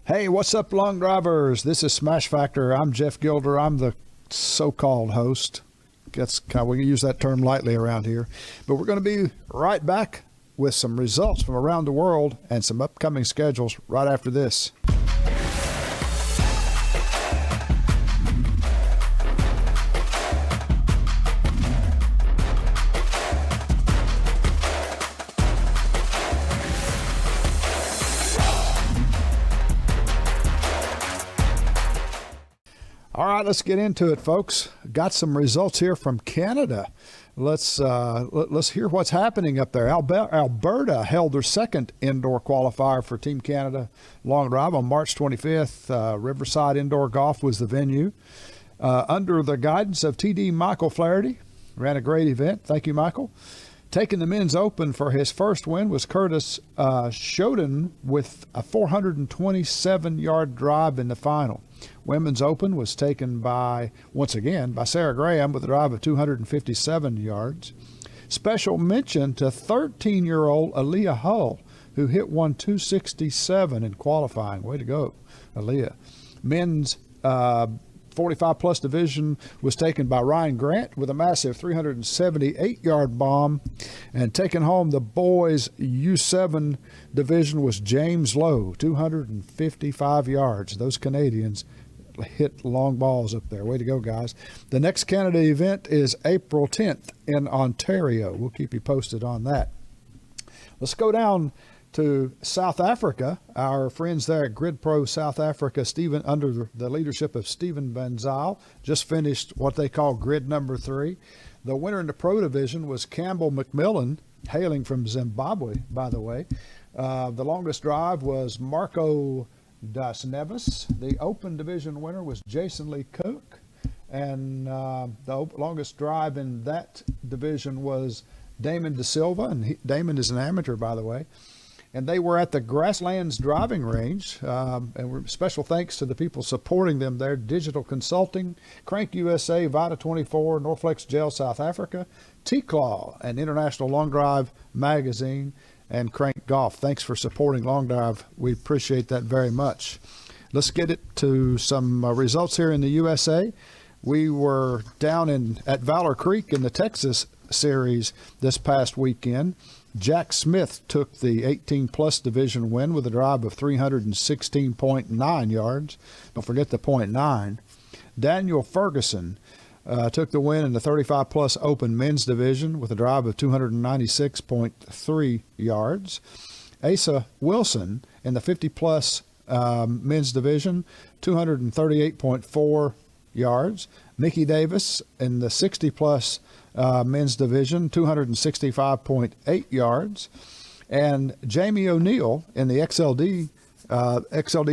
Hey, what's up, long drivers? This is Smash Factor. I'm Jeff Gilder. I'm the so-called host. That's kind of, we use that term lightly around here. But we're going to be right back with some results from around the world and some upcoming schedules right after this. All right, let's get into it, folks. Got some results here from Canada. Let's hear what's happening up there. Alberta held their second indoor qualifier for Team Canada Long Drive on March 25th. Riverside Indoor Golf was the venue. Under the guidance of TD Michael Flaherty, ran a great event. Thank you, Michael. Taking the men's open for his first win was Curtis Shoden with a 427-yard drive in the final. Women's Open was taken once again by Sarah Graham with a drive of 257 yards. Special mention to 13-year-old Aaliyah Hull, who hit 267 in qualifying. Way to go, Aaliyah. Men's 45-plus division was taken by Ryan Grant with a massive 378-yard bomb. And taking home the boys' U7 division was James Lowe, 255 yards. Those Canadians hit long balls up there. Way to go, guys. The next Canada event is April 10th in Ontario. We'll keep you posted on that. Let's go down to South Africa. Our friends there at Grid Pro South Africa, Stephen, under the leadership of Stephen Van Zyl, just finished what they call Grid number 3. The winner in the Pro Division was Campbell McMillan, hailing from Zimbabwe, by the way. The longest drive was Marco Das Neves. The Open Division winner was Jason Lee Cook. And the longest drive in that division was Damon De Silva. And Damon is an amateur, by the way. And they were at the Grasslands Driving Range. And special thanks to the people supporting them there: Digital Consulting, Crank USA, Vita 24, Norflex Gel South Africa, T-Claw, and International Long Drive Magazine, and Crank Golf. Thanks for supporting Long Drive. We appreciate that very much. Let's get it to some results here in the USA. We were down at Valor Creek in the Texas Series this past weekend. Jack Smith took the 18-plus division win with a drive of 316.9 yards. Don't forget the .9. Daniel Ferguson took the win in the 35-plus Open men's division with a drive of 296.3 yards. Asa Wilson in the 50-plus men's division, 238.4 yards. Mickey Davis in the 60-plus men's division, 265.8 yards. And Jamie O'Neill in the XLD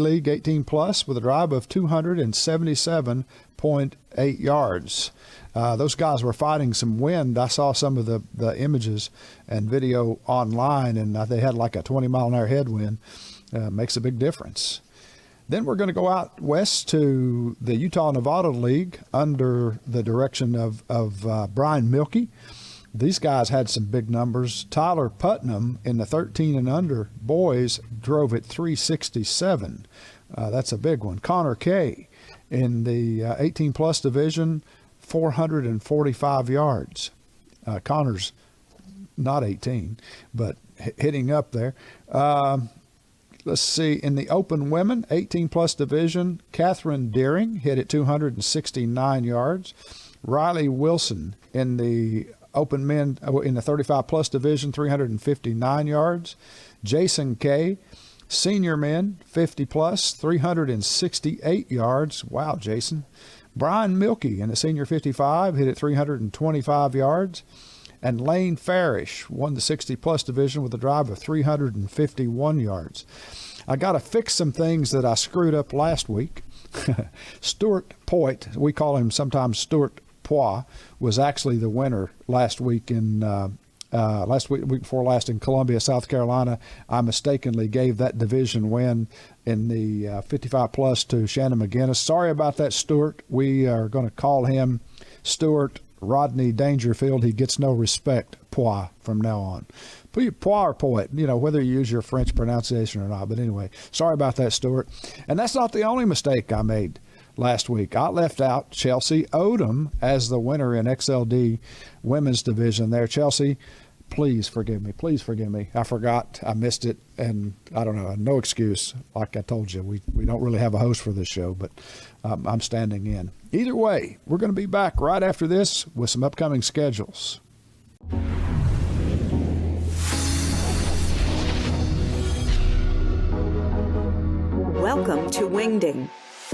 League 18-plus with a drive of 277.8 yards. Those guys were fighting some wind. I saw some of the images and video online, and they had like a 20-mile-an-hour headwind. Makes a big difference. Then we're going to go out west to the Utah-Nevada League under the direction of Brian Milkey. These guys had some big numbers. Tyler Putnam in the 13 and under boys drove at 367. That's a big one. Connor Kay in the 18-plus division, 445 yards. Connor's not 18, but hitting up there. Let's see, in the Open Women 18-plus division, Catherine Deering hit at 269 yards. Riley Wilson in the Open Men in the 35-plus division, 359 yards. Jason Kay, senior men, 50-plus, 368 yards. Wow, Jason. Brian Milkey in the senior 55 hit at 325 yards. And Lane Farish won the 60-plus division with a drive of 351 yards. I got to fix some things that I screwed up last week. Stuart Poit, we call him sometimes Stuart Poit, was actually the winner last week week before last in Columbia, South Carolina. I mistakenly gave that division win in the 55-plus to Shannon McGinnis. Sorry about that, Stuart. We are going to call him Stuart Rodney Dangerfield. He gets no respect, Pois, from now on. Pois or Poet, whether you use your French pronunciation or not. But anyway, sorry about that, Stuart. And that's not the only mistake I made last week. I left out Chelsea Odom as the winner in XLD women's division there. Chelsea, please forgive me. Please forgive me. I forgot. I missed it. And I don't know. No excuse. Like I told you, we don't really have a host for this show, but I'm standing in. Either way, we're going to be back right after this with some upcoming schedules. Welcome to Wingding.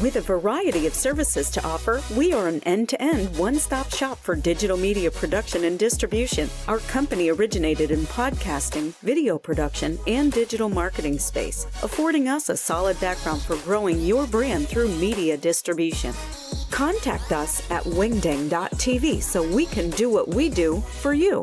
With a variety of services to offer, we are an end-to-end one-stop shop for digital media production and distribution. Our company originated in podcasting, video production, and digital marketing space, affording us a solid background for growing your brand through media distribution. Contact us at wingding.tv so we can do what we do for you.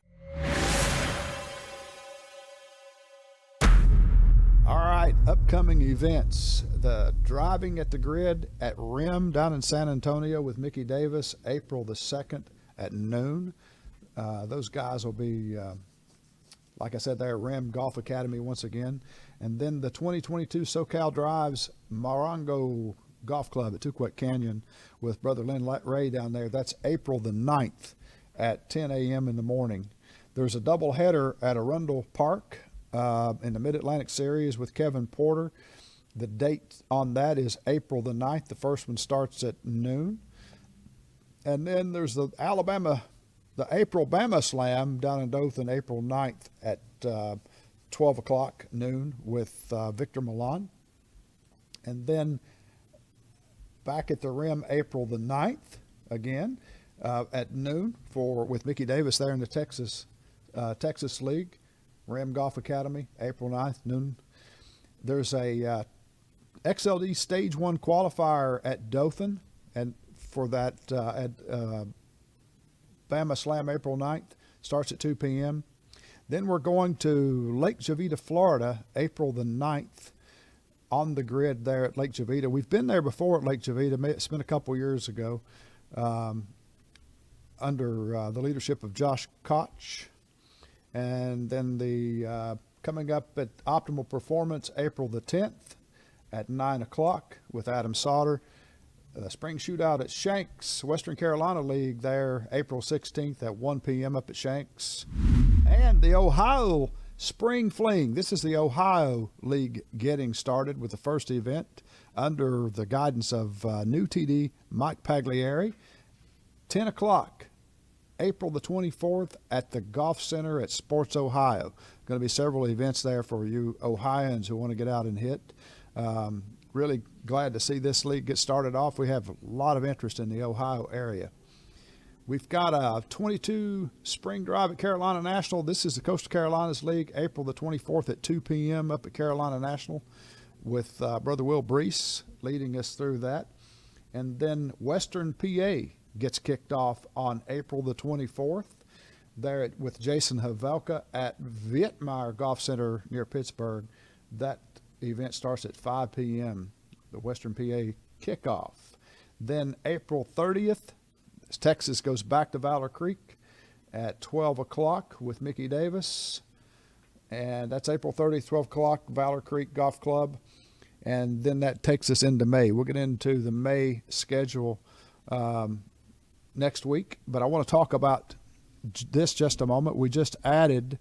All right, upcoming events. The Driving at the Grid at RIM down in San Antonio with Mickey Davis, April the 2nd at noon. Those guys will be, like I said, there at RIM Golf Academy once again. And then the 2022 SoCal Drives Morongo Golf Club at Tuquet Canyon with Brother Lynn Ray down there. That's April the 9th at 10 a.m. in the morning. There's a doubleheader at Arundel Park in the Mid-Atlantic Series with Kevin Porter. The date on that is April the 9th. The first one starts at noon. And then there's the April Bama Slam down in Dothan, April 9th at 12 o'clock noon with Victor Milan. And then back at the Rim, April the 9th, again, at noon with Mickey Davis there in the Texas League. Rim Golf Academy, April 9th, noon. There's a XLD Stage 1 qualifier at Dothan, and for that at Bama Slam, April 9th, starts at 2 p.m. Then we're going to Lake Jovita, Florida, April the 9th, on the grid there at Lake Jovita. We've been there before at Lake Jovita. It's been a couple years ago under the leadership of Josh Koch. And then the coming up at Optimal Performance, April the 10th at 9 o'clock with Adam Sauter. The Spring Shootout at Shanks, Western Carolina League there, April 16th at 1 p.m. up at Shanks. And the Ohio Spring Fling. This is the Ohio League getting started with the first event under the guidance of new TD Mike Pagliari. 10 o'clock. April the 24th at the Golf Center at Sports Ohio. Going to be several events there for you Ohioans who want to get out and hit. Really glad to see this league get started off. We have a lot of interest in the Ohio area. We've got a 22 Spring Drive at Carolina National. This is the Coastal Carolinas League, April the 24th at 2 p.m. up at Carolina National with Brother Will Brees leading us through that. And then Western PA gets kicked off on April the 24th there with Jason Havelka at Vietmire Golf Center near Pittsburgh. That event starts at 5 p.m., the Western PA kickoff. Then April 30th, Texas goes back to Valor Creek at 12 o'clock with Mickey Davis. And that's April 30th, 12 o'clock, Valor Creek Golf Club. And then that takes us into May. We'll get into the May schedule next week, but I want to talk about this just a moment. We just added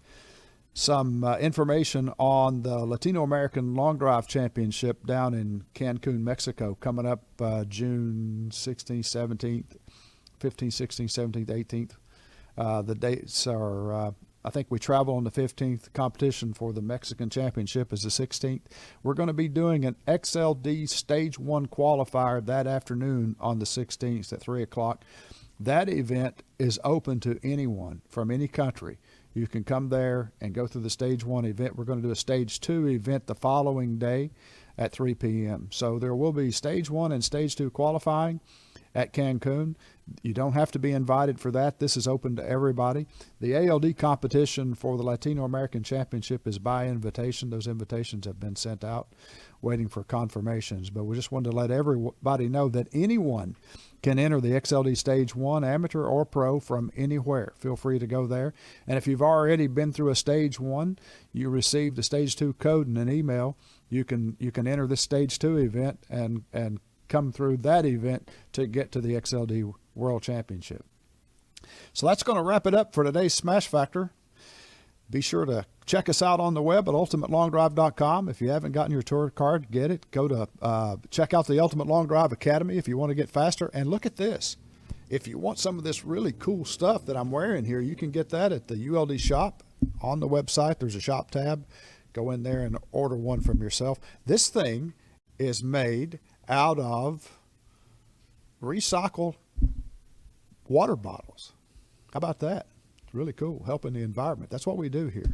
some information on the Latino American Long Drive Championship down in Cancun, Mexico, coming up June 16th, 17th, 15th, 16th, 17th, 18th. The dates are, I think we travel on the 15th. Competition for the Mexican Championship is the 16th. We're going to be doing an XLD Stage 1 qualifier that afternoon on the 16th at 3 o'clock. That event is open to anyone from any country. You can come there and go through the Stage 1 event. We're going to do a Stage 2 event the following day at 3 p.m. So there will be Stage 1 and Stage 2 qualifying. at Cancun. You don't have to be invited for that. This is open to everybody. The ALD competition for the Latino American Championship is by invitation. Those invitations have been sent out, waiting for confirmations. But we just wanted to let everybody know that anyone can enter the XLD Stage 1, amateur or pro, from anywhere. Feel free to go there. And if you've already been through a Stage 1, you received the Stage 2 code in an email, you can enter this Stage 2 event and come through that event to get to the XLD World Championship. So that's going to wrap it up for today's Smash Factor. Be sure to check us out on the web at ultimatelongdrive.com. If you haven't gotten your tour card, get it. Go to check out the Ultimate Long Drive Academy if you want to get faster. And look at this. If you want some of this really cool stuff that I'm wearing here, you can get that at the ULD shop on the website. There's a shop tab. Go in there and order one from yourself. This thing is made out of recycled water bottles. How about that? It's really cool, helping the environment. That's what we do here.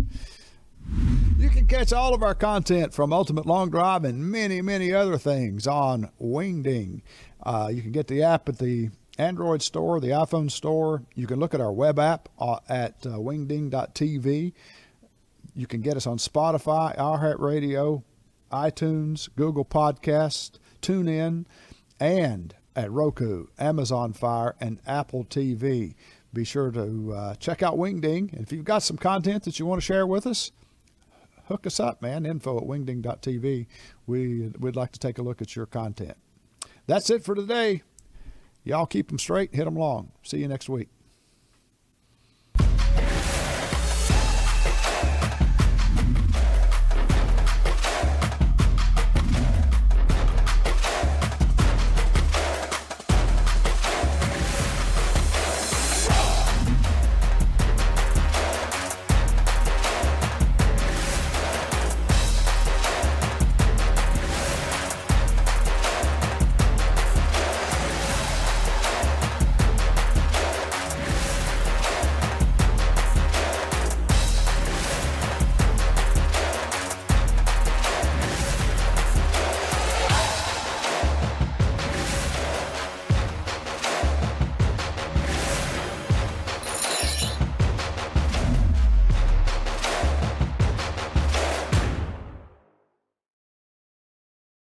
You can catch all of our content from Ultimate Long Drive and many, many other things on Wingding. You can get the app at the Android store, the iPhone store. You can look at our web app at wingding.tv. You can get us on Spotify, iHeartRadio, iTunes, Google Podcasts, TuneIn, and at Roku, Amazon Fire, and Apple TV. Be sure to check out Wingding. And if you've got some content that you want to share with us, hook us up, man. Info at wingding.tv. We'd like to take a look at your content. That's it for today. Y'all keep them straight, hit them long. See you next week.